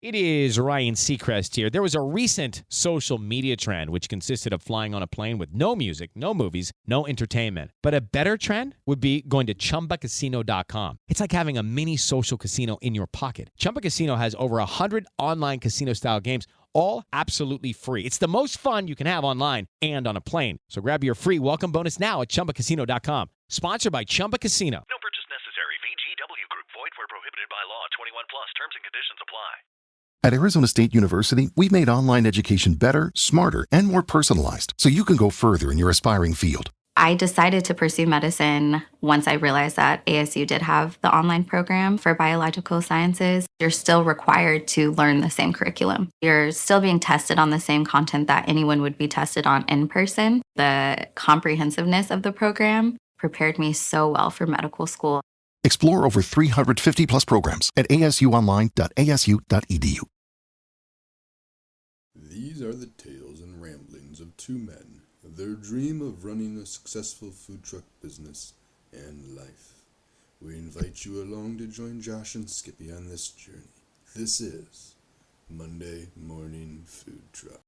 It is Ryan Seacrest here. There was a recent social media trend which consisted of flying on a plane with no music, no movies, no entertainment. But a better trend would be going to ChumbaCasino.com. It's like having a mini social casino in your pocket. Chumba Casino has over 100 online casino-style games, all absolutely free. It's the most fun you can have online and on a plane. So grab your free welcome bonus now at ChumbaCasino.com. Sponsored by Chumba Casino. No purchase necessary. VGW Group. Void where prohibited by law. 21 plus. Terms and conditions apply. At Arizona State University, we've made online education better, smarter, and more personalized so you can go further in your aspiring field. I decided to pursue medicine once I realized that ASU did have the online program for biological sciences. You're still required to learn the same curriculum. You're still being tested on the same content that anyone would be tested on in person. The comprehensiveness of the program prepared me so well for medical school. Explore over 350 plus programs at asuonline.asu.edu. These are the tales and ramblings of two men, their dream of running a successful food truck business and life. We invite you along to join Josh and Skippy on this journey. This is Monday Morning Food Truck.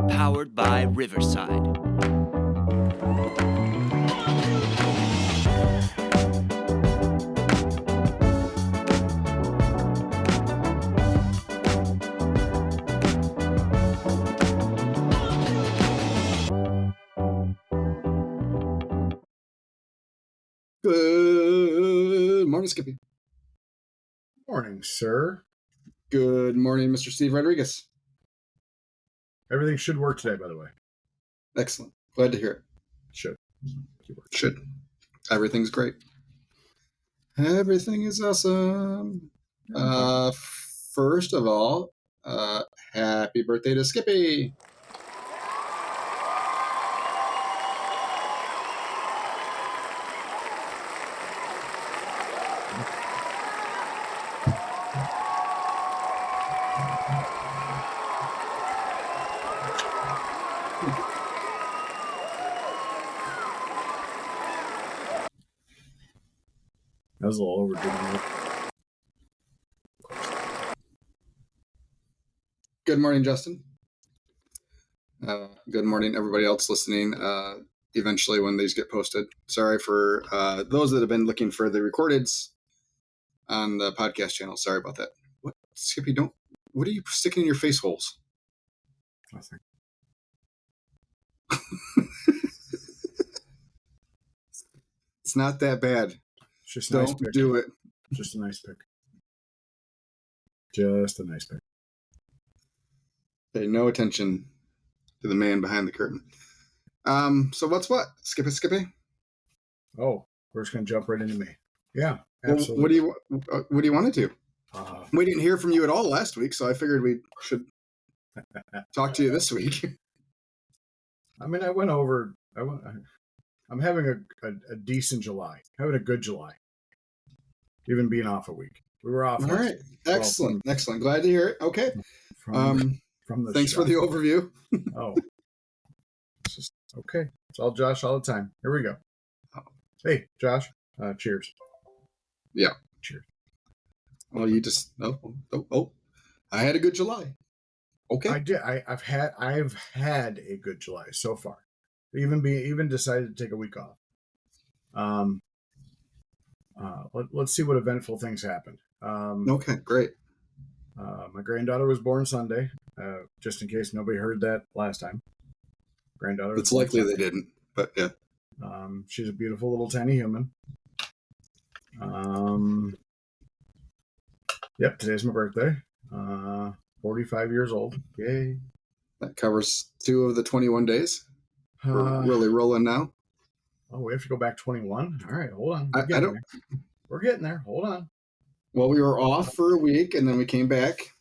Powered by Riverside. Good morning, Skippy. Morning, sir. Good morning, Mr. Steve Rodriguez. Everything should work today, by the way. Excellent. Glad to hear it. Should. Everything's great. Everything is awesome. First of all, happy birthday to Skippy. That was a little overdue. Good morning, Justin. Good morning, everybody else listening. Eventually, when these get posted. Sorry for those that have been looking for the recordeds on the podcast channel. Sorry about that. What, Skippy? What are you sticking in your face holes? Nothing. It's not that bad. It's just Don't nice pick. do it. Just a nice pick. Just a nice pick. Pay no attention to the man behind the curtain. So what's what? Skippy? Oh, we're just gonna jump right into me. Yeah, absolutely. Well, what do you want to do? We didn't hear from you at all last week, so I figured we should talk to you this week. I mean, I'm having a decent July. Having a good July. Even being off a week. We were off. All right. Excellent. Glad to hear it. Okay. From the thanks for the overview. Oh. It's just okay. It's all Josh all the time. Here we go. Hey, Josh. Cheers. Yeah. Cheers. Well, you just I had a good July. Okay. I did. I've had a good July so far. Even decided to take a week off. Let's see what eventful things happened. Okay, great. My granddaughter was born Sunday. Just in case nobody heard that last time. Granddaughter. It's likely they didn't, but yeah. She's a beautiful little tiny human. Yep, today's my birthday. 45 years old. Yay. That covers 2 of the 21 days. We're really rolling now. Oh, we have to go back 21? All right, hold on. We're getting there. Hold on. Well, we were off for a week, and then we came back.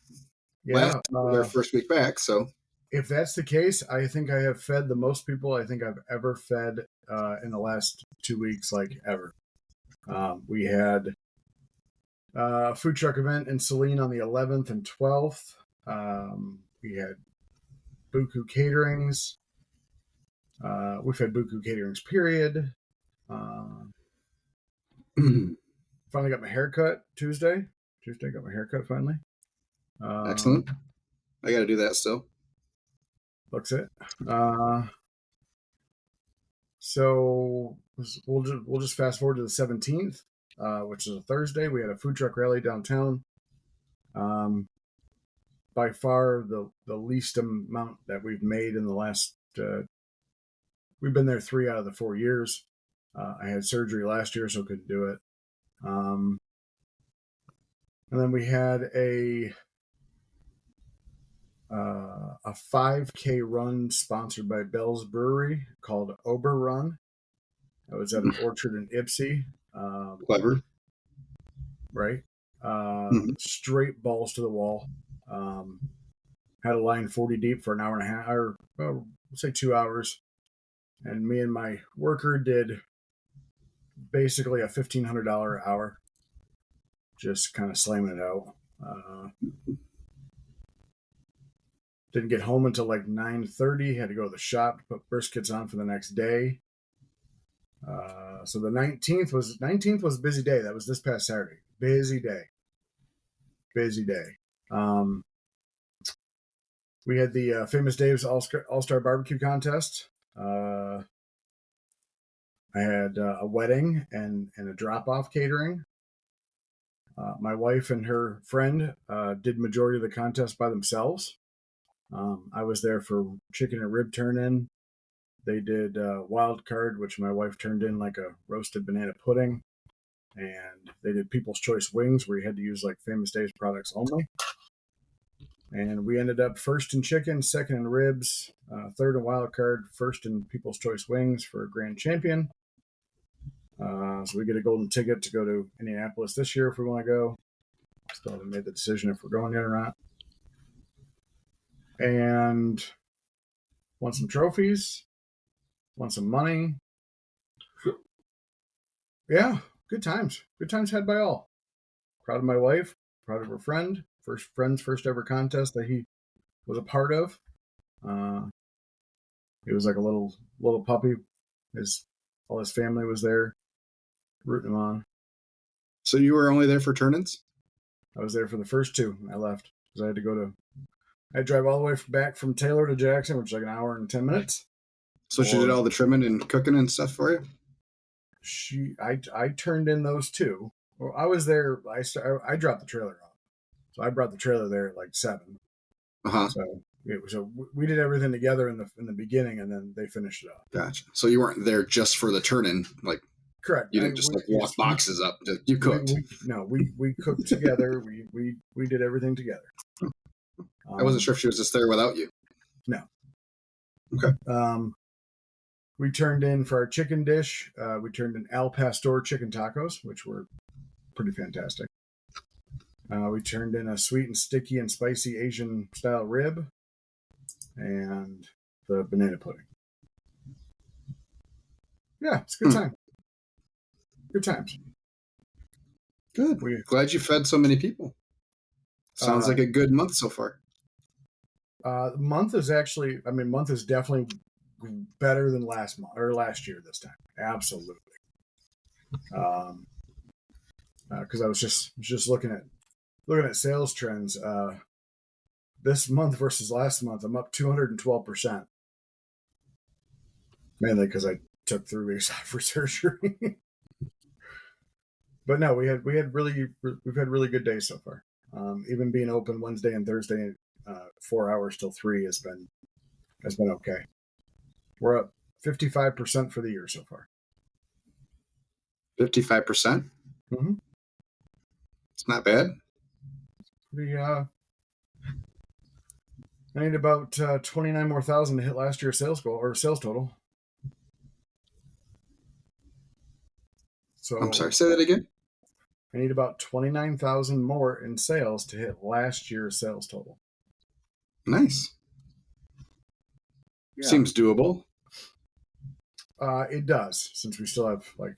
Yeah. Our first week back, so. If that's the case, I think I have fed the most people I think I've ever fed in the last 2 weeks, like ever. We had a food truck event in Saline on the 11th and 12th. We had Buku Caterings. We've had Buku Caterings, period. Finally got my haircut Tuesday. Tuesday got my haircut finally. Excellent. I got to do that still. Looks it. So we'll just fast forward to the 17th, which is a Thursday. We had a food truck rally downtown. By far the least amount that we've made in the last. We've been there 3 out of the 4 years. I had surgery last year, so couldn't do it. And then we had a 5K run sponsored by Bell's Brewery called Ober Run. I was at an orchard in Ypsi. Clever. Right. Straight balls to the wall. Had a line 40 deep for an hour and a half, or we'll say 2 hours. And me and my worker did basically a $1,500 an hour, just kind of slamming it out. Didn't get home until like 9:30. Had to go to the shop to put briskets on for the next day. So the 19th was a busy day. That was this past Saturday. Busy day. We had the Famous Dave's All-Star Barbecue Contest. I had a wedding and a drop-off catering. My wife and her friend did majority of the contest by themselves. I was there for chicken and rib turn-in. They did wild card, which my wife turned in like a roasted banana pudding. And they did People's Choice wings, where you had to use like Famous Dave's products only. And we ended up first in chicken, second in ribs, third in wild card, first in People's Choice wings for a grand champion. So we get a golden ticket to go to Indianapolis this year if we want to go. Still haven't made the decision if we're going yet or not. And won some trophies, won some money. Yeah, good times. Good times had by all. Proud of my wife, proud of her friend. First ever contest that he was a part of. He was like a little puppy. All his family was there, rooting him on. So you were only there for turn-ins? I was there for the first 2. I left because I had to drive all the way back from Taylor to Jackson, which is like an hour and 10 minutes. So she did all the trimming and cooking and stuff for you? I turned in those 2. Well, I was there. I dropped the trailer off, so I brought the trailer there at like 7. So we did everything together in the beginning, and then they finished it up. Gotcha. So you weren't there just for the turn-in, like. Correct. You didn't walk boxes up. You cooked. We cooked together. We did everything together. I wasn't sure if she was just there without you. No. Okay. We turned in for our chicken dish. We turned in Al Pastor chicken tacos, which were pretty fantastic. We turned in a sweet and sticky and spicy Asian style rib and the banana pudding. Yeah, it's a good time. Good times. Good. Glad you fed so many people. Sounds like a good month so far. Month is definitely better than last month or last year this time. Absolutely. Because I was just looking at sales trends. This month versus last month, I'm up 212%. Mainly because I took 3 weeks off for surgery. But no, we've had really good days so far. Even being open Wednesday and Thursday, 4 hours till 3 has been okay. We're up 55% for the year so far. 55%? Mm-hmm. It's not bad. I need about 29 more thousand to hit last year's sales goal or sales total. So I'm sorry, say that again. I need about 29,000 more in sales to hit last year's sales total. Nice. Yeah. Seems doable. It does, since we still have like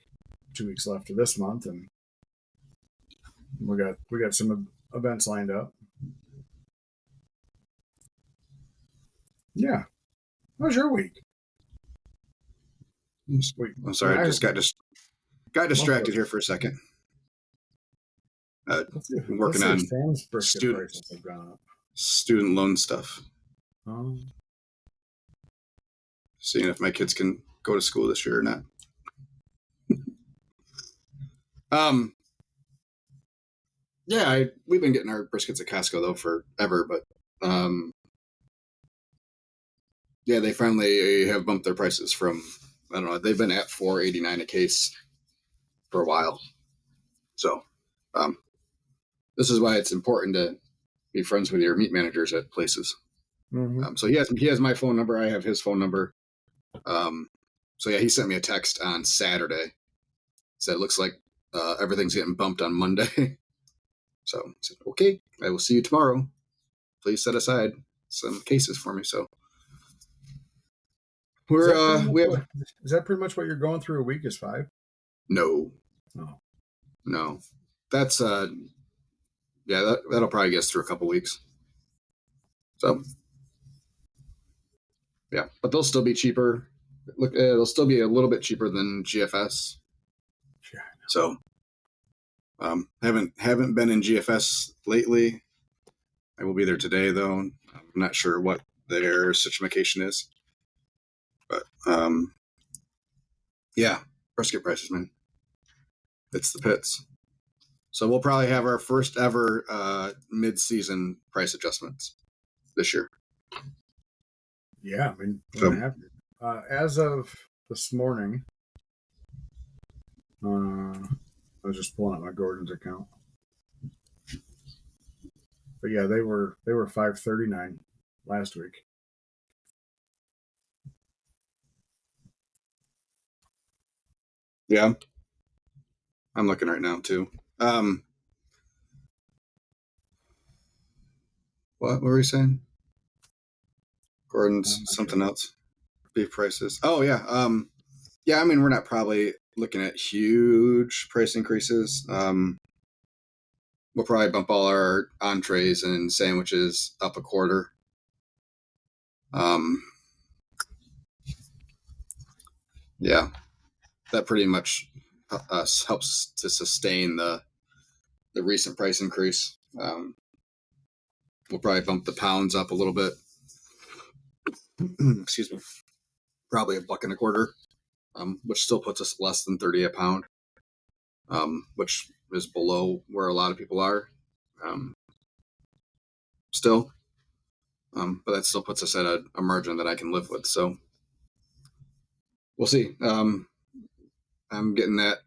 2 weeks left of this month, and we got some events lined up. Yeah. How was your week? I'm sorry, I just got got distracted here for a second. Working on Sam's brisket prices have gone up. Student loan stuff. Oh. Seeing if my kids can go to school this year or not. Yeah, we've been getting our briskets at Costco though forever, but yeah, they finally have bumped their prices from, I don't know, they've been at $4.89 a case for a while. So this is why it's important to be friends with your meat managers at places. Mm-hmm. So he has my phone number. I have his phone number. So yeah, he sent me a text on Saturday. Said it looks like everything's getting bumped on Monday. So I said, okay, I will see you tomorrow. Please set aside some cases for me. So is that pretty much what you're going through a week? Is 5? No. Oh. No. That's yeah, that'll probably get us through a couple weeks. So yeah, but they'll still be cheaper. Look, they'll still be a little bit cheaper than GFS. Yeah. So haven't been in GFS lately. I will be there today though. I'm not sure what their situation is. But yeah, brisket prices, man. It's the pits. So we'll probably have our first ever mid-season price adjustments this year. Yeah, I mean, as of this morning, I was just pulling up my Gordon's account. But yeah, they were $5.39 last week. Yeah, I'm looking right now too. What were we saying? Gordon's something else. Beef prices. Oh yeah. Yeah, I mean we're not probably looking at huge price increases. We'll probably bump all our entrees and sandwiches up a quarter. Yeah, that pretty much helps to sustain the recent price increase. We'll probably bump the pounds up a little bit. Excuse me. Probably $1.25, which still puts us less than 30 a pound, which is below where a lot of people are. Still, but that still puts us at a margin that I can live with. So we'll see. I'm getting that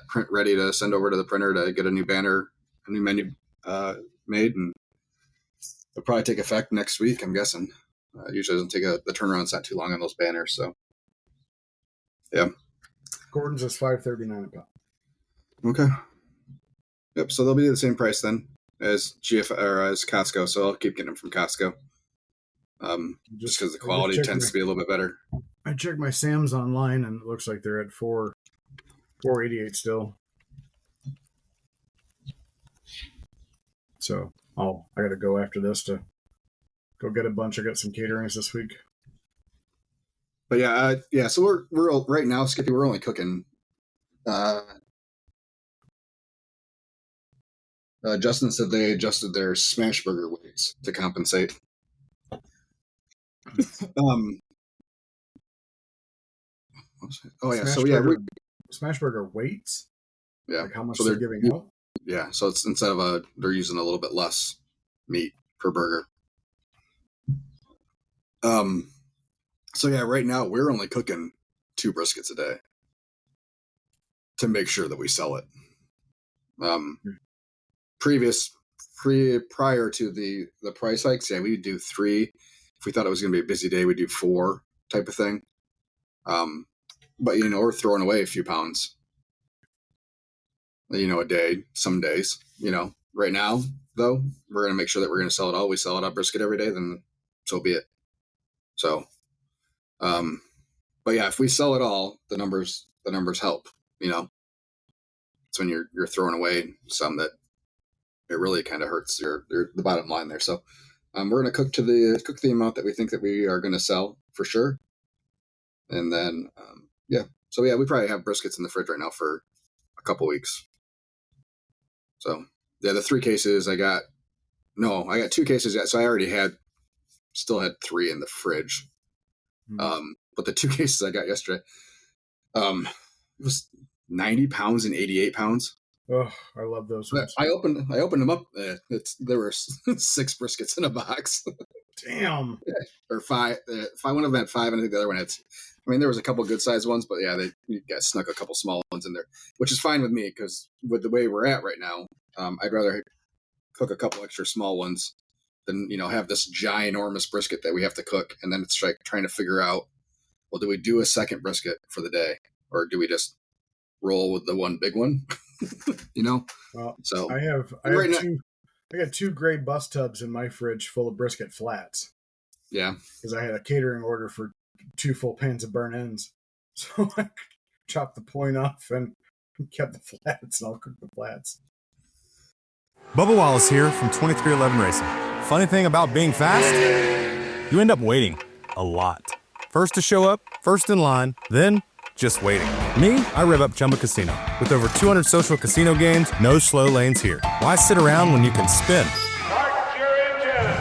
print ready to send over to the printer to get a new banner, a new menu made, and it'll probably take effect next week. I'm guessing. Usually doesn't take the turnaround's not too long on those banners. So yeah, Gordon's is $5.39 a pound. Okay. Yep. So they'll be the same price then as as Costco. So I'll keep getting them from Costco. Just because the quality tends to be a little bit better. I checked my Sam's online and it looks like they're at $4.88 still. So I got to go after this to go get a bunch. I got some caterings this week. But yeah. So we're right now, Skippy. We're only cooking. Justin said they adjusted their smash burger weights to compensate. Smash burger weights. Yeah, like how much they're giving out. Yeah, so it's instead of they're using a little bit less meat per burger. So yeah, right now we're only cooking 2 briskets a day to make sure that we sell it. Prior to the price hikes, yeah, we would do 3. If we thought it was going to be a busy day, we'd do 4 type of thing. But we're throwing away a few pounds, a day, some days. Right now though, we're going to make sure that we're going to sell it all. We sell it on brisket every day, then so be it. So, but yeah, if we sell it all, the numbers help. It's when you're throwing away some that it really kind of hurts the bottom line there. So, we're going to cook the amount that we think that we are going to sell for sure, and then So yeah, we probably have briskets in the fridge right now for a couple weeks. So yeah, the 3 cases I got 2 cases yet. So I already still had 3 in the fridge. But the 2 cases I got yesterday, it was 90 pounds and 88 pounds. Oh, I love those ones. I opened them up. There were 6 briskets in a box. Damn. Or 5. One of them had 5, and I think the other one had. I mean, there was a couple good sized ones, but yeah, you got snuck a couple small ones in there, which is fine with me because with the way we're at right now, I'd rather cook a couple extra small ones than have this ginormous brisket that we have to cook, and then it's like trying to figure out, well, do we do a second brisket for the day, or do we just roll with the one big one? Well, So I got 2 gray bus tubs in my fridge full of brisket flats. Yeah, because I had a catering order for 2 full pans of burnt ends, so I chopped the point off and kept the flats, and I'll cook the flats. Bubba Wallace here from 2311 Racing. Funny thing about being fast, you end up waiting a lot. First to show up, first in line, then just waiting. Me, I rev up Chumba Casino. With over 200 social casino games, no slow lanes here. Why sit around when you can spin?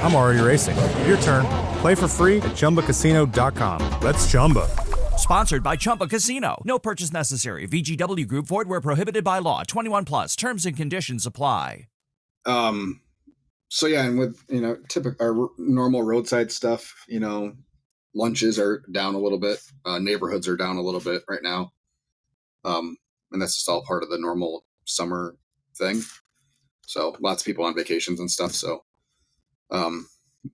I'm already racing. Your turn. Play for free at ChumbaCasino.com. Let's Chumba. Sponsored by Chumba Casino. No purchase necessary. VGW Group. Void where prohibited by law. 21 plus. Terms and conditions apply. So yeah, and with typical our normal roadside stuff, lunches are down a little bit. Neighborhoods are down a little bit right now. And that's just all part of the normal summer thing. So lots of people on vacations and stuff. So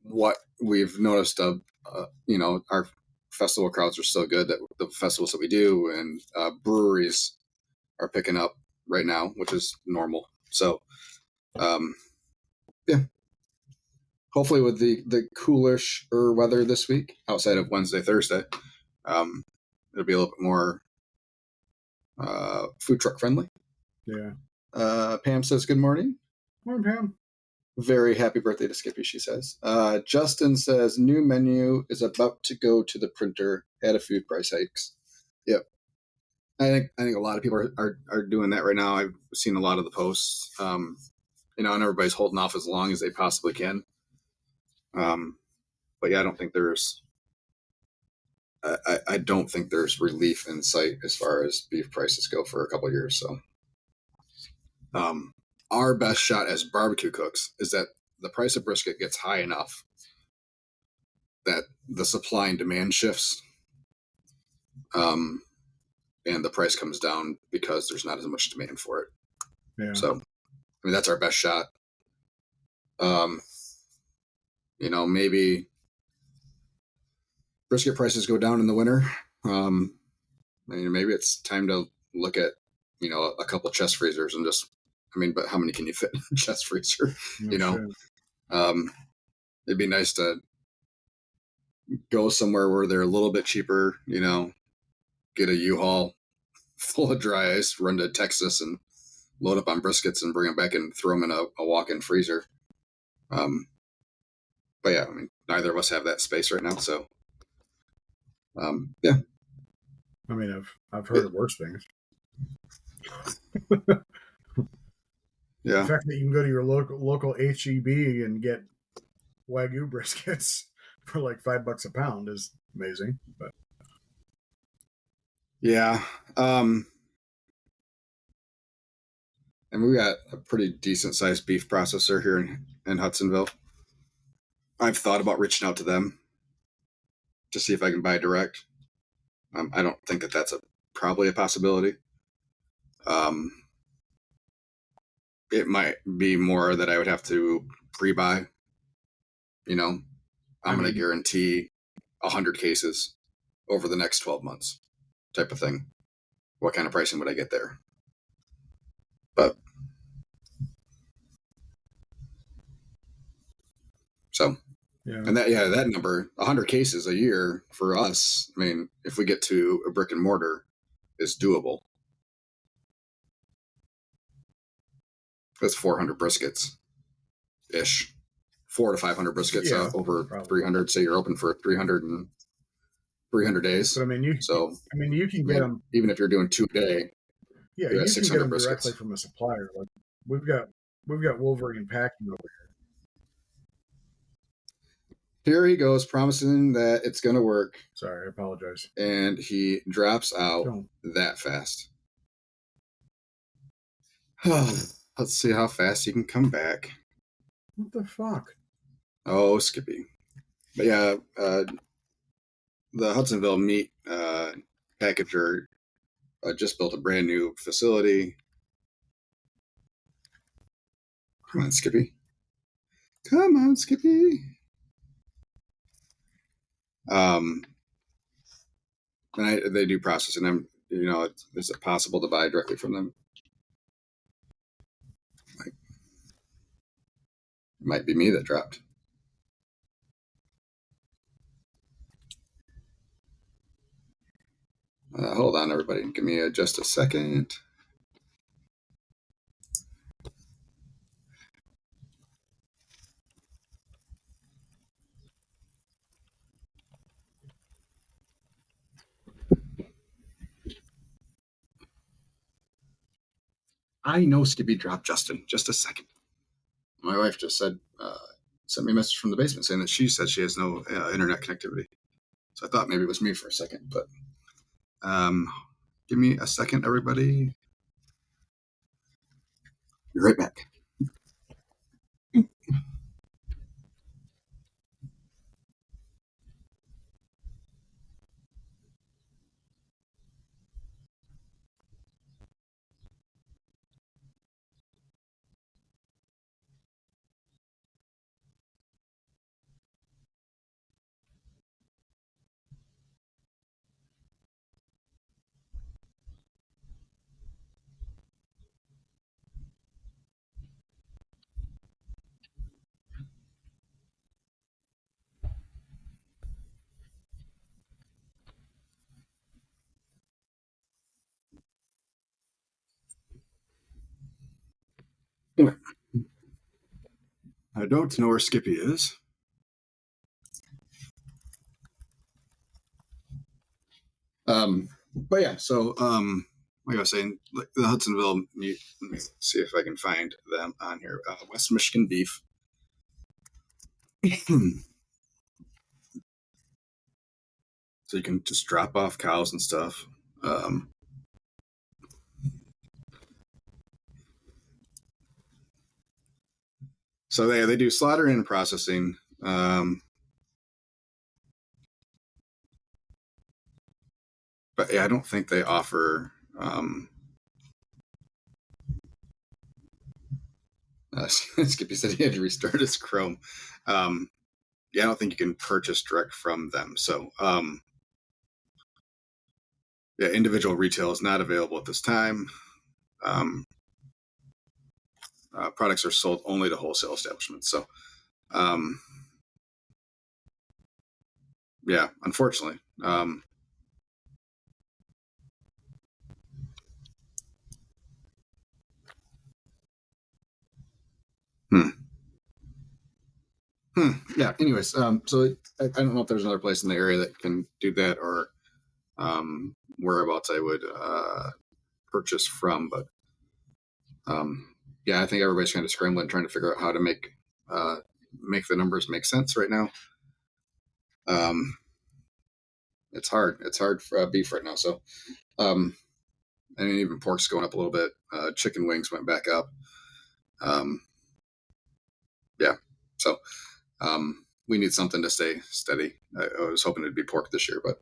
what we've noticed our festival crowds are still good, that the festivals that we do, and breweries are picking up right now, which is normal. So yeah, hopefully with the coolish weather this week, outside of Wednesday, Thursday, it'll be a little bit more food truck friendly. Yeah. Pam says good morning. Morning, Pam. Very happy birthday to Skippy, she says. Justin says new menu is about to go to the printer. Had a food price hikes. Yep. I think a lot of people are doing that right now. I've seen a lot of the posts. And everybody's holding off as long as they possibly can. But yeah, I don't think there's relief in sight as far as beef prices go for a couple of years. So our best shot as barbecue cooks is that the price of brisket gets high enough that the supply and demand shifts, and the price comes down because there's not as much demand for it. Yeah. So, that's our best shot. Maybe brisket prices go down in the winter. Maybe it's time to look at, a couple chest freezers and just, but how many can you fit in a chest freezer? Sure. It'd be nice to go somewhere where they're a little bit cheaper, get a U-Haul full of dry ice, run to Texas and load up on briskets and bring them back and throw them in a walk-in freezer. But yeah, neither of us have that space right now. So, yeah. I've heard of worse things. Yeah. The fact that you can go to your local HEB and get Wagyu briskets for like $5 a pound is amazing. But yeah, and we got a pretty decent sized beef processor here in Hudsonville. I've thought about reaching out to them to see if I can buy direct. I don't think that's probably a possibility. It might be more that I would have to pre-buy. I'm going to guarantee 100 cases over the next 12 months type of thing. What kind of pricing would I get there? But so, yeah. And that number, 100 cases a year for us, if we get to a brick and mortar, is doable. That's 400 briskets ish, 400 to 500 briskets over probably. 300. Say you're open for 300 and 300 days. But I mean, you can get them even if you're doing 2 a day. Yeah, you can get them directly from a supplier. Like we've got Wolverine packing over here. He goes promising that it's going to work. Sorry, I apologize. And he drops out that fast. Let's see how fast he can come back. What the fuck? Oh, Skippy. But yeah, the Hudsonville meat packager just built a brand new facility. Come on, Skippy. Come on, Skippy. And they do processing. Is it possible to buy directly from them? It might be me that dropped. Hold on, everybody. Give me just a second. I know Skippy dropped Justin. Just a second. My wife just sent me a message from the basement saying that she said she has no internet connectivity. So I thought maybe it was me for a second, but give me a second, everybody. Be right back. Anyway, I don't know where Skippy is. But yeah, so like I was saying, the Hudsonville meat. Let me see if I can find them on here. West Michigan beef. So you can just drop off cows and stuff. So they do slaughtering and processing. But yeah, I don't think they offer. Skippy said he had to restart his Chrome. Yeah, I don't think you can purchase direct from them. So yeah, individual retail is not available at this time. Products are sold only to wholesale establishments. So yeah, unfortunately. Yeah. Anyways, so I don't know if there's another place in the area that can do that or whereabouts I would purchase from, but yeah, I think everybody's kind of scrambling, trying to figure out how to make the numbers make sense right now. It's hard. It's hard for beef right now. So, I mean, even pork's going up a little bit. Chicken wings went back up. Yeah. So, we need something to stay steady. I was hoping it'd be pork this year, but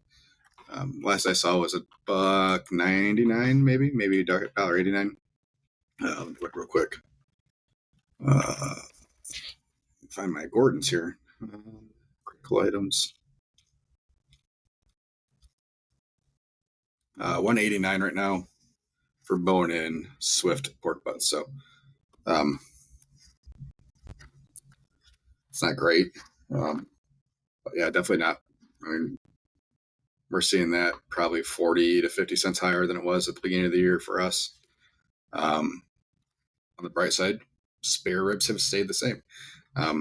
last I saw was $1.99, maybe $1.89. Look real quick. Find my Gordon's here. Critical items. 189 right now for bone-in Swift pork butts. So, it's not great. But yeah, definitely not. I mean, we're seeing that probably 40 to 50 cents higher than it was at the beginning of the year for us. On the bright side, spare ribs have stayed the same. At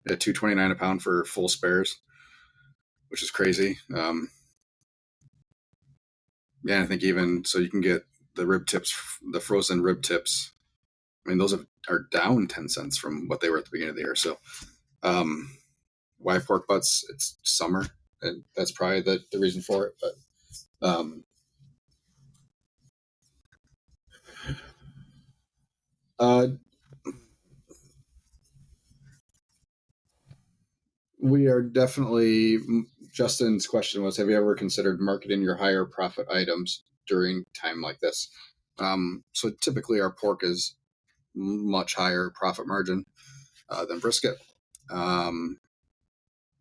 $2.29 a pound for full spares. which is crazy. Yeah, I think even so, you can get the rib tips, the frozen rib tips. I mean, those are down 10 cents from what they were at the beginning of the year. So, why pork butts? It's summer, and that's probably the reason for it. But we are definitely. Justin's question was, have you ever considered marketing your higher profit items during time like this? So typically our pork is much higher profit margin than brisket. And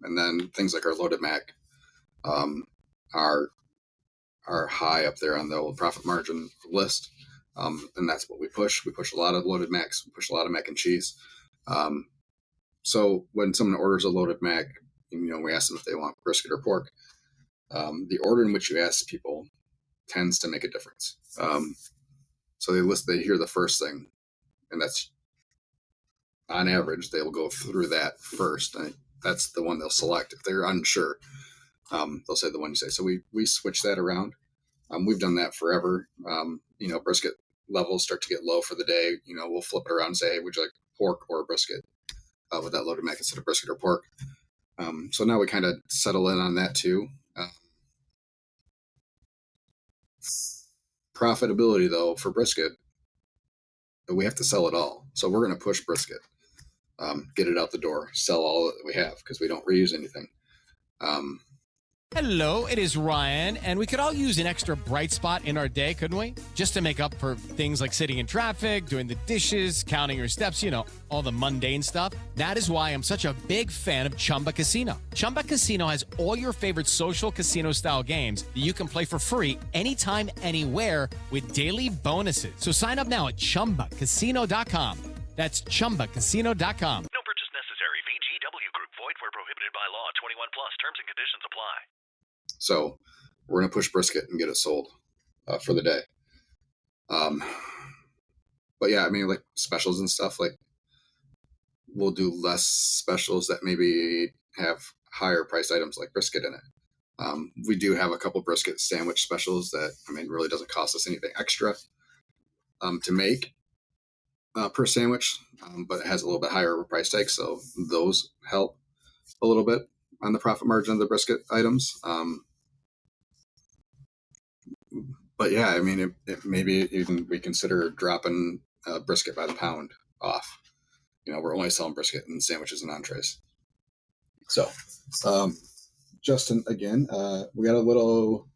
then things like our loaded mac are high up there on the old profit margin list. And that's what we push. We push a lot of loaded macs. We push a lot of mac and cheese. So when someone orders a loaded mac, we ask them if they want brisket or pork. The order in which you ask people tends to make a difference. So they hear the first thing, and that's on average, they will go through that first. And that's the one they'll select. If they're unsure, they'll say the one you say. So we switch that around. We've done that forever. Brisket levels start to get low for the day. We'll flip it around and say, hey, would you like pork or brisket with that loaded mac instead of brisket or pork? So now we kind of settle in on that too. Profitability, though, for brisket, we have to sell it all. So we're going to push brisket, get it out the door, sell all that we have because we don't reuse anything. Hello, it is Ryan, and we could all use an extra bright spot in our day, couldn't we? Just to make up for things like sitting in traffic, doing the dishes, counting your steps, all the mundane stuff. That is why I'm such a big fan of Chumba Casino. Chumba Casino has all your favorite social casino-style games that you can play for free anytime, anywhere with daily bonuses. So sign up now at ChumbaCasino.com. That's ChumbaCasino.com. No purchase necessary. VGW Group. Void where prohibited by law. 21 plus. Terms and conditions apply. So we're going to push brisket and get it sold for the day. But yeah, I mean, like specials and stuff, like we'll do less specials that maybe have higher priced items like brisket in it. We do have a couple brisket sandwich specials that, really doesn't cost us anything extra to make per sandwich, but it has a little bit higher price tag. So those help a little bit on the profit margin of the brisket items. But yeah, it maybe even we consider dropping brisket by the pound off. We're only selling brisket and sandwiches and entrees. So, Justin, again, we got a little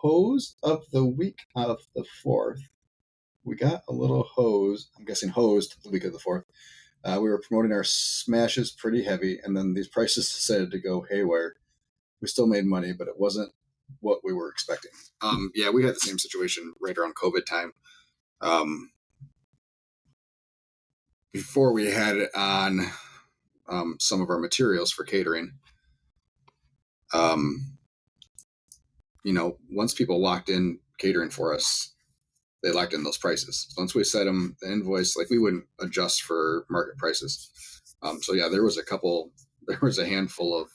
hose of the week of the 4th. We got a little hose. I'm guessing hosed the week of the 4th. We were promoting our smashes pretty heavy, and then these prices decided to go haywire. We still made money, but it wasn't what we were expecting. Yeah, we had the same situation right around COVID time. Before we had it on some of our materials for catering, once people locked in catering for us, they locked in those prices. Once we set them the invoice, like we wouldn't adjust for market prices. So yeah, there was a handful of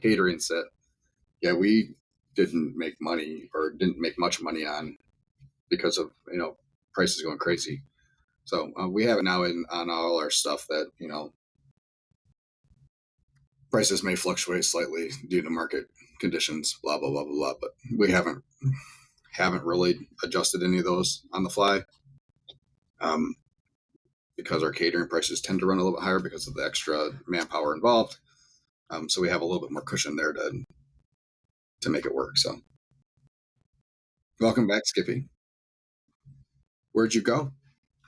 catering that, yeah, we didn't make money or didn't make much money on because of, prices going crazy. So we have it now on all our stuff that, prices may fluctuate slightly due to market conditions, blah, blah, blah, blah, blah. But we haven't really adjusted any of those on the fly because our catering prices tend to run a little bit higher because of the extra manpower involved. So we have a little bit more cushion there to make it work. So welcome back, Skippy. Where'd you go?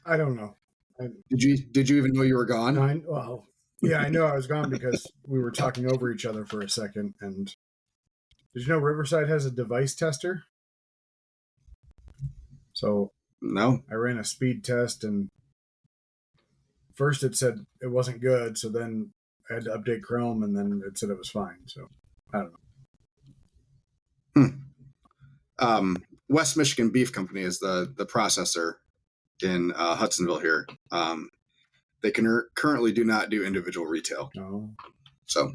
I don't know. Did you even know you were gone? I know I was gone because we were talking over each other for a second. And did you know Riverside has a device tester? So no, I ran a speed test, and first it said it wasn't good. So then I had to update Chrome, and then it said it was fine. So I don't know. West Michigan Beef Company is the processor in Hudsonville here. They currently do not do individual retail. Oh. So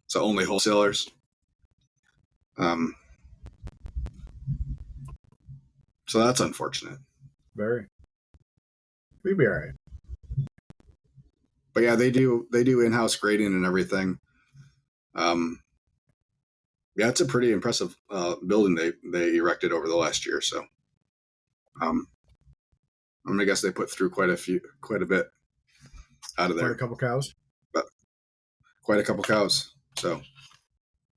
So only wholesalers. So that's unfortunate. Very. We'd be all right. But yeah, they do in-house grading and everything. Yeah, it's a pretty impressive building they erected over the last year. So I'm gonna guess they put through quite a bit out of there. Quite a couple cows. But quite a couple cows. So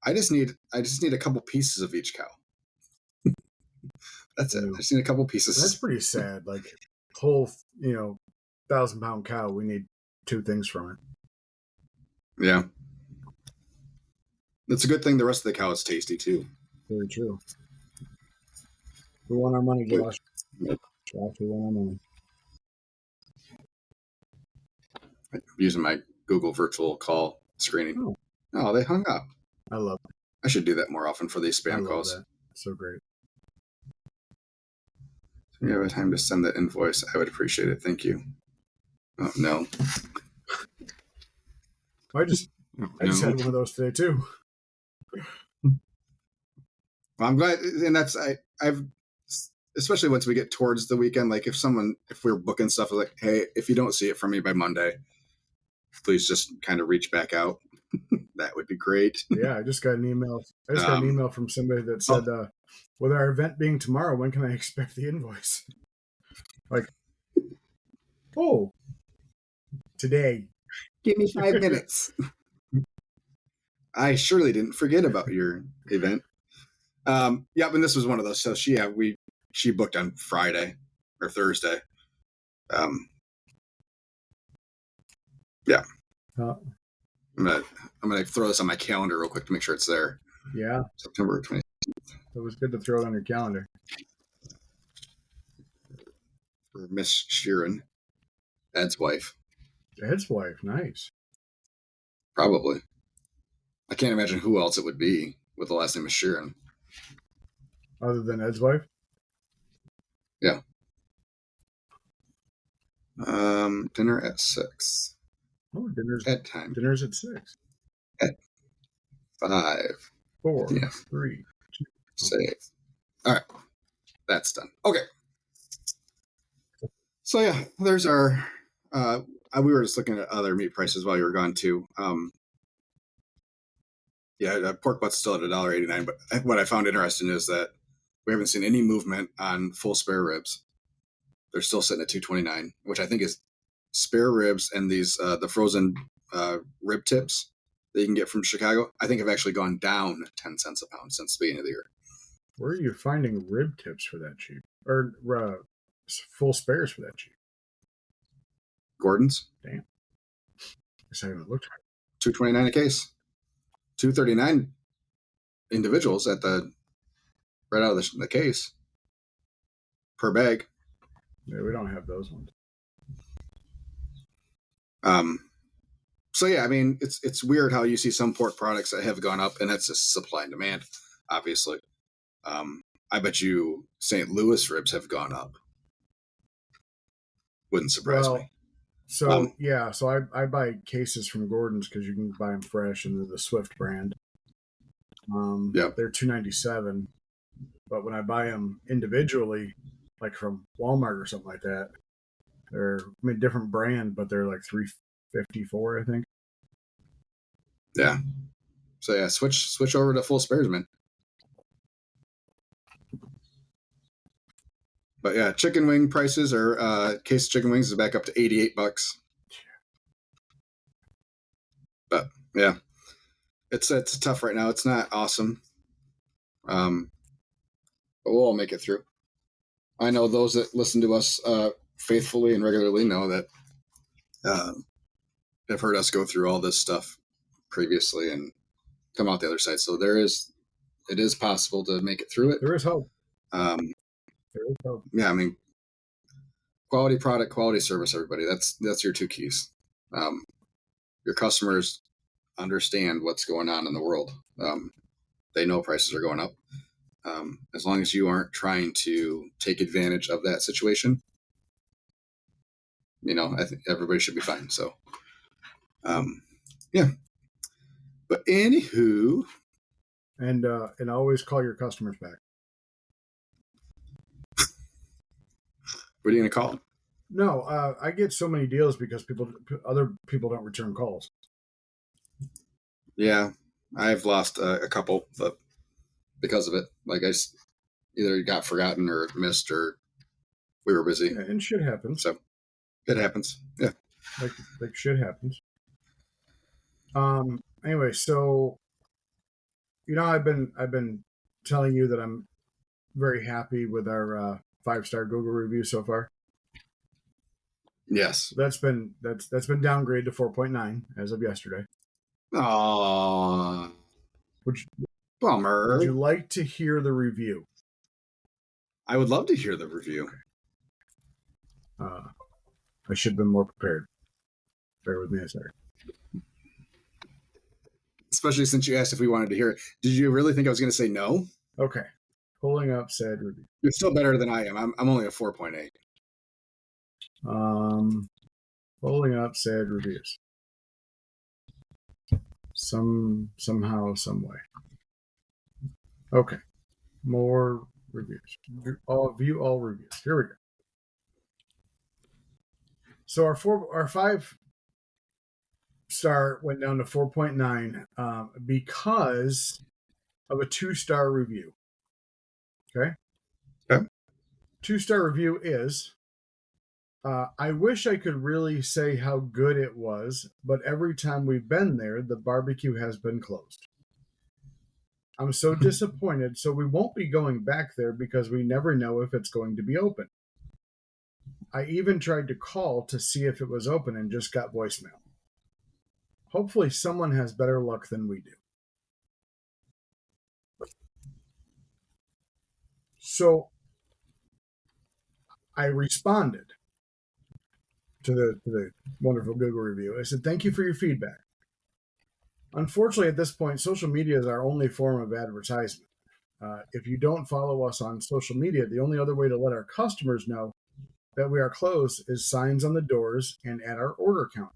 I just need a couple pieces of each cow. That's it. I just need a couple pieces. That's pretty sad. Like whole, 1,000-pound cow. We need 2 things from it. Yeah. It's a good thing the rest of the cow is tasty too. Very true. We want our money, Josh. Yep. Josh, we want our money. I'm using my Google virtual call screening. Oh, they hung up. I love it. I should do that more often for these spam calls. That. So great. If you have time to send the invoice, I would appreciate it. Thank you. Oh, no. I just had one of those today too. Well, I'm glad, and that's I've especially once we get towards the weekend. Like if we're booking stuff, like, hey, if you don't see it from me by Monday, please just kind of reach back out. That would be great. Yeah, I just got an email. Got an email from somebody that said, with our event being tomorrow, when can I expect the invoice? Like, today. Give me 5 minutes. I surely didn't forget about your event. Yep, and this was one of those. So she booked on Friday or Thursday. Yeah. I'm gonna throw this on my calendar real quick to make sure it's there. Yeah. September 20th. It was good to throw it on your calendar. For Miss Sheeran, Ed's wife. Ed's wife, nice. Probably. I can't imagine who else it would be with the last name of Sheeran. Other than Ed's wife? Yeah. Dinner at 6. Oh, dinner's at time. Dinner's at 6. At 5. 4. Yeah. 3. 2. Save. All right. That's done. Okay. So yeah, there's our. We were just looking at other meat prices while you were gone too. Pork butt's still at $1.89. But what I found interesting is that we haven't seen any movement on full spare ribs. They're still sitting at $2.29, which I think is spare ribs and these the frozen rib tips that you can get from Chicago. I think have actually gone down 10 cents a pound since the beginning of the year. Where are you finding rib tips for that cheap, or full spares for that cheap? Gordon's. Damn. I guess I haven't looked at it. $2.29 a case. $2.39 individuals at right out of the case per bag. Yeah, we don't have those ones. So yeah, I mean, it's weird how you see some pork products that have gone up, and that's just supply and demand, obviously. I bet you St. Louis ribs have gone up. Wouldn't surprise me. So so I buy cases from Gordon's because you can buy them fresh, and they're the Swift brand. They're $2.97, but when I buy them individually, like from Walmart or something like that, they're different brand, but they're like $3.54, I think. Yeah. So yeah, switch over to full spares, man. But yeah, chicken wing prices are case of chicken wings is back up to $88. But yeah, it's tough right now. It's not awesome. But we'll all make it through. I know those that listen to us faithfully and regularly know that have heard us go through all this stuff previously and come out the other side. So it is possible to make it through it. There is hope. There is hope. Yeah, I mean, quality product, quality service, everybody. That's your 2 keys. Your customers understand what's going on in the world. They know prices are going up. As long as you aren't trying to take advantage of that situation, I think everybody should be fine. So, yeah. But anywho, and always call your customers back. what are you gonna call? No, I get so many deals because other people don't return calls. Yeah, I've lost a couple, but because of it, like I either got forgotten or missed, or we were busy. Yeah, and shit happens. So it happens. Yeah, like shit happens. Anyway, so I've been telling you that I'm very happy with our 5-star Google review so far. yes. That's been downgraded to 4.9 as of yesterday. Oh, Bummer. Would you bummer. like to hear the review? I would love to hear the review. I should have been more prepared. Bear with me a second. Especially since you asked if we wanted to hear it. Did you really think I was going to say no? Okay. Pulling up said review. You're still better than I am. I'm only a 4.8. Pulling up said reviews. Somehow, some way. Okay. More reviews. View all reviews. Here we go. So our 5-star went down to 4.9 because of a 2-star review. Okay. 2-star review is, I wish I could really say how good it was, but every time we've been there, the barbecue has been closed. I'm so disappointed, so we won't be going back there because we never know if it's going to be open. I even tried to call to see if it was open and just got voicemail. Hopefully someone has better luck than we do. So I responded to the wonderful Google review. I said, thank you for your feedback. Unfortunately, at this point, social media is our only form of advertisement. If you don't follow us on social media, the only other way to let our customers know that we are closed is signs on the doors and at our order counter.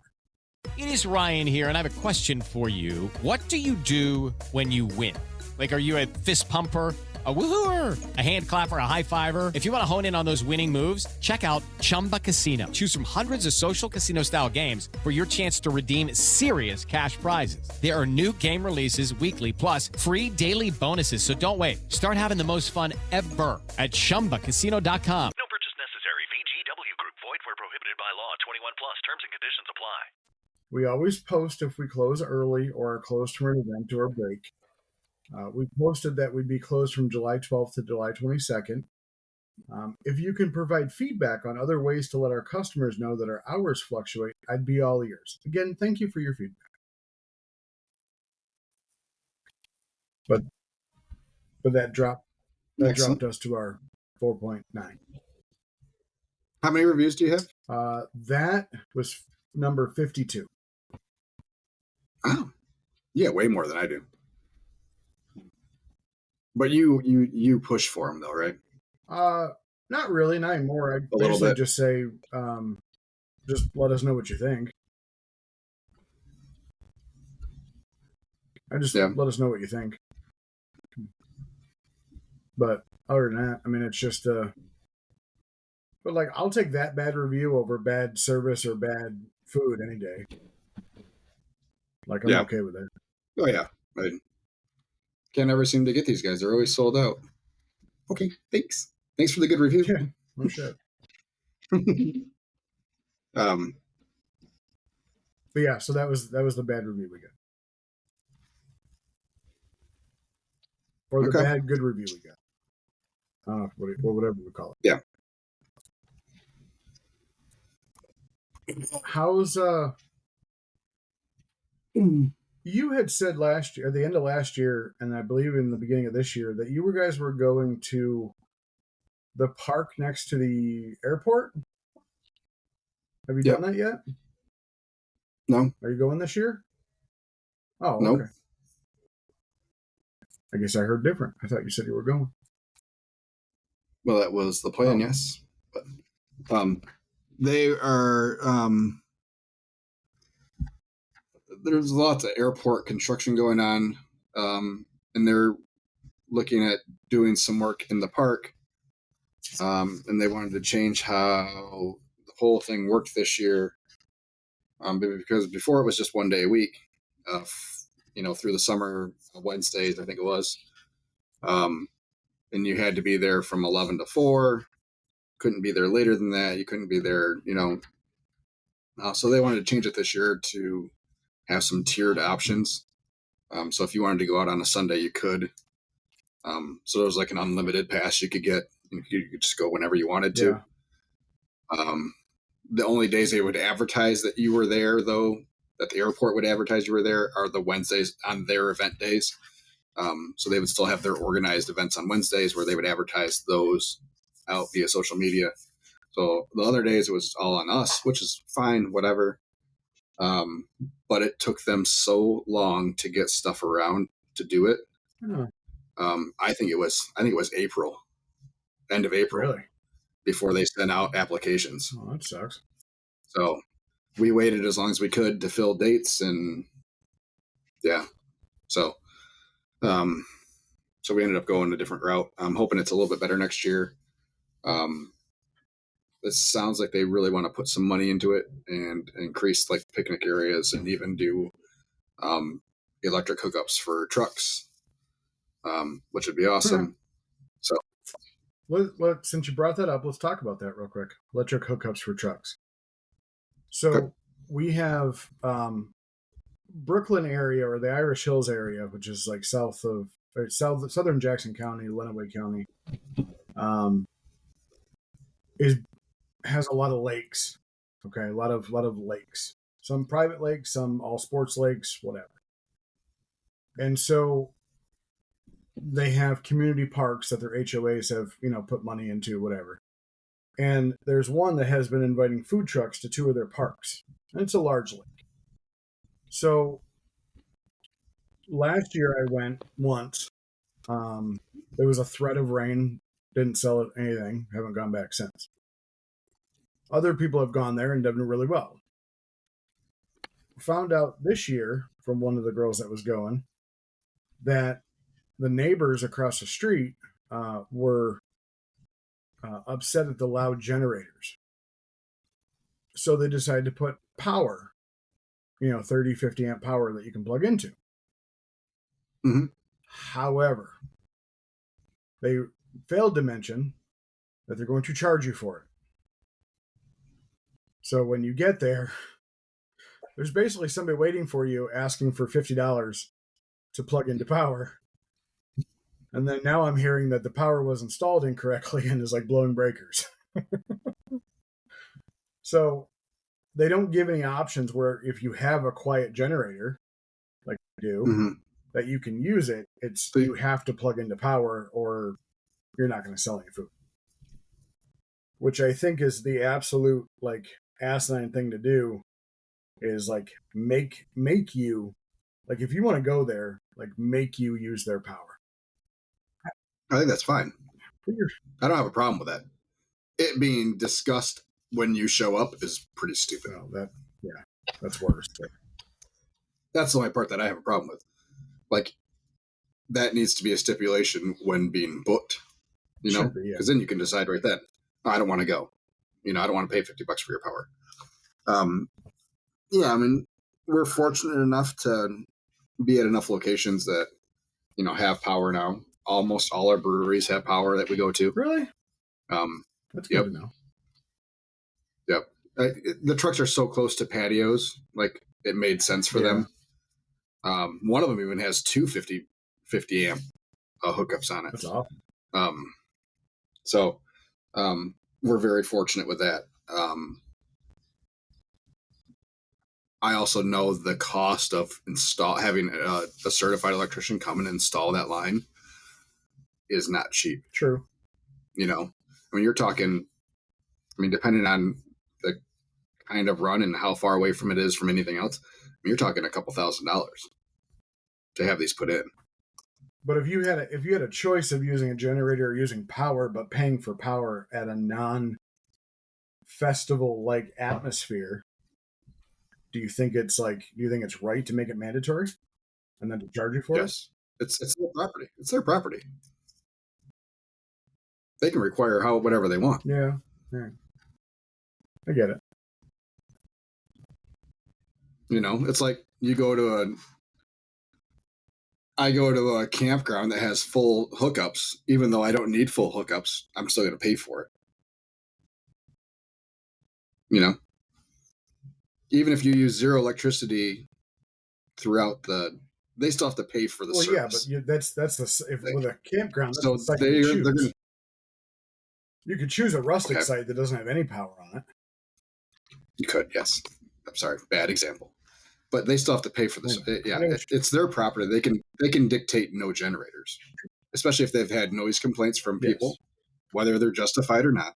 It is Ryan here, and I have a question for you. What do you do when you win? Like, are you a fist pumper, a woohooer, a hand clapper, a high fiver? If you want to hone in on those winning moves, check out Chumba Casino. Choose from hundreds of social casino-style games for your chance to redeem serious cash prizes. There are new game releases weekly, plus free daily bonuses. So don't wait. Start having the most fun ever at ChumbaCasino.com. No purchase necessary. VGW Group. Void where prohibited by law. 21 plus. Terms and conditions apply. We always post if we close early or are closed for an event or a break. We posted that we'd be closed from July 12th to July 22nd. If you can provide feedback on other ways to let our customers know that our hours fluctuate, I'd be all ears. Again, thank you for your feedback. But that dropped us to our 4.9. How many reviews do you have? That was number 52. Oh, yeah, way more than I do. But you push for them though, right? Not really, not anymore. I little basically bit. just say, just let us know what you think. Let us know what you think. But other than that, I mean, it's just but like, I'll take that bad review over bad service or bad food any day. Like, I'm okay with that. Oh yeah, I can't ever seem to get these guys. They're always sold out. Okay, thanks for the good review. Yeah, no shit. But yeah, so that was the bad review we got. Or the bad good review we got. I don't know, whatever we call it. Yeah. How's you had said last year, at the end of last year, and I believe in the beginning of this year, that you guys were going to the park next to the airport. Have you done that yet? No. Are you going this year? Oh, no. Okay. I guess I heard different. I thought you said you were going. Well, that was the plan, yes. But they are there's lots of airport construction going on, and they're looking at doing some work in the park, and they wanted to change how the whole thing worked this year, because before it was just 1 day a week, through the summer, Wednesdays I think it was, and you had to be there from 11 to 4. Couldn't be there later than that. You couldn't be there, so they wanted to change it this year to have some tiered options. So if you wanted to go out on a Sunday, you could. So there was like an unlimited pass you could get. You could just go whenever you wanted to. Yeah. The only days they would advertise that you were there, though, that the airport would advertise you were there, are the Wednesdays on their event days. So they would still have their organized events on Wednesdays where they would advertise those out via social media. So the other days it was all on us, which is fine, whatever. But it took them so long to get stuff around to do it. I think it was April, end of April, really, before they sent out applications. Oh, that sucks. So we waited as long as we could to fill dates, and yeah, so we ended up going a different route. I'm hoping it's a little bit better next year. It sounds like they really want to put some money into it and increase like picnic areas and even do electric hookups for trucks, which would be awesome. So, since you brought that up, let's talk about that real quick. Electric hookups for trucks. So we have Brooklyn area, or the Irish Hills area, which is like southern Jackson County, Lenawee County, has a lot of lakes. Okay, a lot of lakes. Some private lakes, some all sports lakes, whatever. And so they have community parks that their HOAs have, put money into, whatever. And there's one that has been inviting food trucks to 2 of their parks. And it's a large lake. So last year I went once. There was a threat of rain. Didn't sell anything. Haven't gone back since. Other people have gone there and done really well. Found out this year from one of the girls that was going that the neighbors across the street were upset at the loud generators. So they decided to put power, 30, 50 amp power that you can plug into. Mm-hmm. However, they failed to mention that they're going to charge you for it. So when you get there, there's basically somebody waiting for you asking for $50 to plug into power. And then now I'm hearing that the power was installed incorrectly and is like blowing breakers. So they don't give any options where if you have a quiet generator, like you do, mm-hmm. that you can use it. You have to plug into power or you're not going to sell any food. Which I think is the absolute like asinine thing to do, is like make you, like if you want to go there, like make you use their power. I think that's fine. I don't have a problem with that. It being discussed when you show up is pretty stupid. Well, that's worse. That's the only part that I have a problem with. Like, that needs to be a stipulation when being booked, because then you can decide right then, I don't want to go. I don't want to pay $50 for your power. I mean, we're fortunate enough to be at enough locations that, have power now. Almost all our breweries have power that we go to. Really? That's good to know. Yep. The trucks are so close to patios, like it made sense for them. One of them even has 250 amp hookups on it. That's awesome. So we're very fortunate with that. I also know the cost of having a certified electrician come and install that line is not cheap. True. You're talking, depending on the kind of run and how far away from it is from anything else, you're talking a couple $1,000s to have these put in. But if you had a choice of using a generator or using power, but paying for power at a non-festival like atmosphere, do you think it's right to make it mandatory and then to charge you for it? Yes. It's their property. It's their property. They can require whatever they want. Yeah. I get it. It's like I go to a campground that has full hookups, even though I don't need full hookups, I'm still going to pay for it. Even if you use zero electricity throughout they still have to pay for the service. Yeah, but with a campground, that's So the site they're you going choose. to. You could choose a rustic site that doesn't have any power on it. You could, yes. I'm sorry, bad example. But they still have to pay for this. It's their property. They can dictate no generators, especially if they've had noise complaints from people, whether they're justified or not.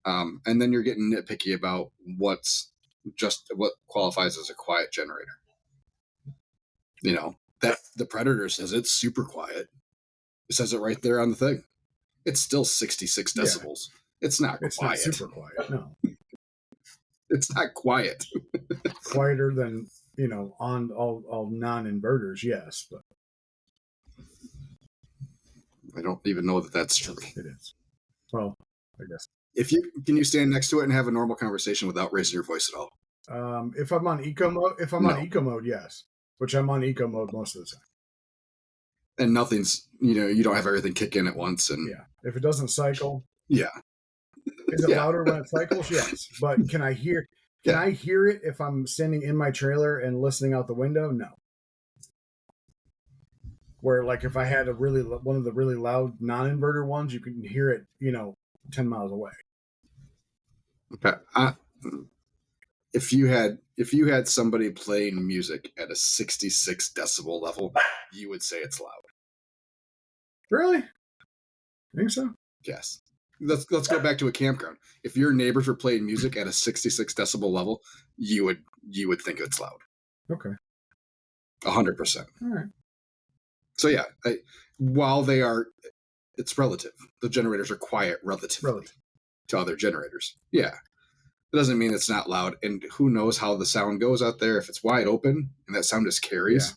And then you're getting nitpicky about what qualifies as a quiet generator. That the Predator says it's super quiet. It says it right there on the thing. It's still 66 decibels. It's not quiet. Not super quiet. No, it's not quiet. Quieter than on all non-inverters, yes, but I don't even know that that's true. It is. Well, I guess. Can you stand next to it and have a normal conversation without raising your voice at all? If I'm on eco mode, on eco mode, yes. Which I'm on eco mode most of the time. And nothing's, you don't have everything kick in at once. And if it doesn't cycle, is it louder when it cycles? Yes. But can I hear? Can I hear it if I'm standing in my trailer and listening out the window? No. Where if I had one of the really loud non-inverter ones, you can hear it, 10 miles away. Okay. If you had somebody playing music at a 66 decibel level, you would say it's loud. Really? Think so? Yes. Let's go back to a campground. If your neighbors were playing music at a 66 decibel level, you would think it's loud. Okay. 100%. All right. So while it's relative. The generators are quiet relative to other generators. Yeah. It doesn't mean it's not loud. And who knows how the sound goes out there. If it's wide open and that sound just carries,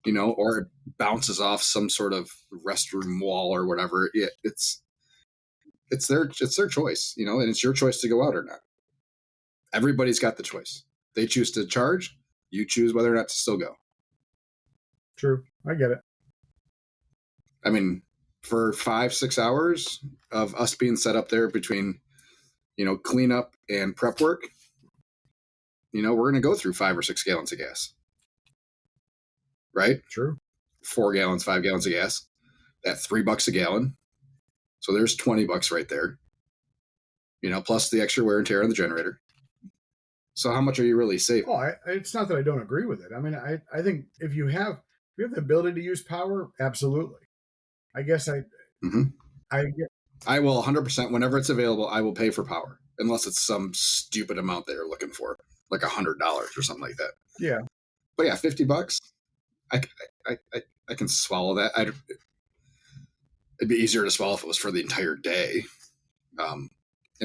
or it bounces off some sort of restroom wall or whatever. It's their choice, and it's your choice to go out or not. Everybody's got the choice. They choose to charge. You choose whether or not to still go. True. I get it. I mean, for 5-6 hours of us being set up there between, cleanup and prep work, we're going to go through 5 or 6 gallons of gas. Right? True. 4 gallons, 5 gallons of gas. At $3 a gallon. So there's $20 right there. Plus the extra wear and tear on the generator. So how much are you really saving? Oh, it's not that I don't agree with it. I mean, I think if you have the ability to use power, absolutely. I guess I will 100%. Whenever it's available, I will pay for power, unless it's some stupid amount they're looking for, like $100 or something like that. Yeah. But yeah, $50. I can swallow that. It'd be easier to swallow if it was for the entire day. Am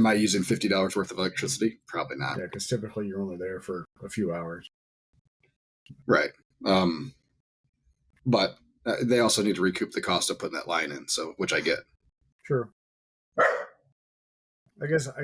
I using $50 worth of electricity? Probably not. Yeah, because typically you're only there for a few hours. Right. But they also need to recoup the cost of putting that line in, which I get. Sure. I guess